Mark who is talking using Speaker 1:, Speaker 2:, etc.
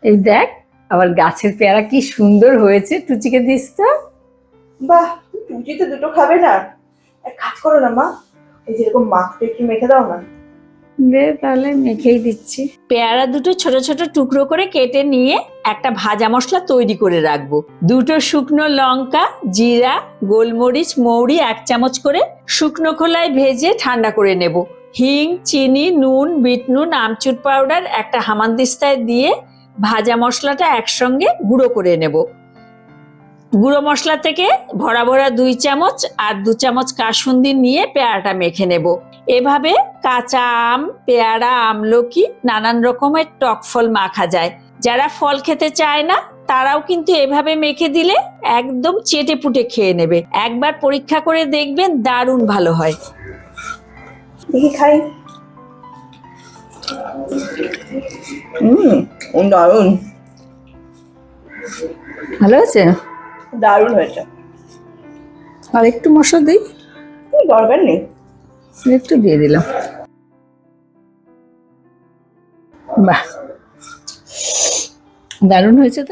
Speaker 1: এই দেখ আবার গাছের পেয়ারা কি সুন্দর হয়েছে, টুচিকে দিস তো।
Speaker 2: বাহ, টুচি তো দুটো খাবে না। এক কাজ করো না মা, এই যেরকম মাখতে একটু মেখে দাও না।
Speaker 1: দে তাহলে মেখেই দিচ্ছি। পেয়ারা দুটো ছোট ছোট টুকরো করে কেটে নিয়ে একটা ভাজা মশলা তৈরি করে রাখবো। দুটো শুকনো লঙ্কা, জিরা, গোলমরিচ, মৌরি 1 চামচ করে শুকনো খোলায় ভেজে ঠান্ডা করে নেব। হিং, চিনি, নুন, বিট নুন, আমচুর পাউডার একটা হামানদিস্তায় দিয়ে ভাজা মশলাটা একসঙ্গে গুঁড়ো করে নেব। গুঁড়ো মশলা থেকে ভরা ভরা 2 চামচ আর 2 চামচ কাসুন্দি নিয়ে পেয়ারাটা মেখে নেব। এভাবে কাঁচা আম, পেয়ারা, আমলকি নানান রকমের টক ফল মাখা যায়। যারা ফল খেতে চায় না তারাও কিন্তু এভাবে মেখে দিলে একদম চেটে পুটে খেয়ে নেবে। একবার পরীক্ষা করে দেখবেন, দারুণ ভালো হয়।
Speaker 2: দেখি খাই। দারুণ,
Speaker 1: ভালো আছে?
Speaker 2: দারুণ হয়েছে।
Speaker 1: আর একটু মশলা দিই?
Speaker 2: দরকার নেই,
Speaker 1: একটু দিয়ে দিলাম। বাহ, দারুণ হয়েছে তো।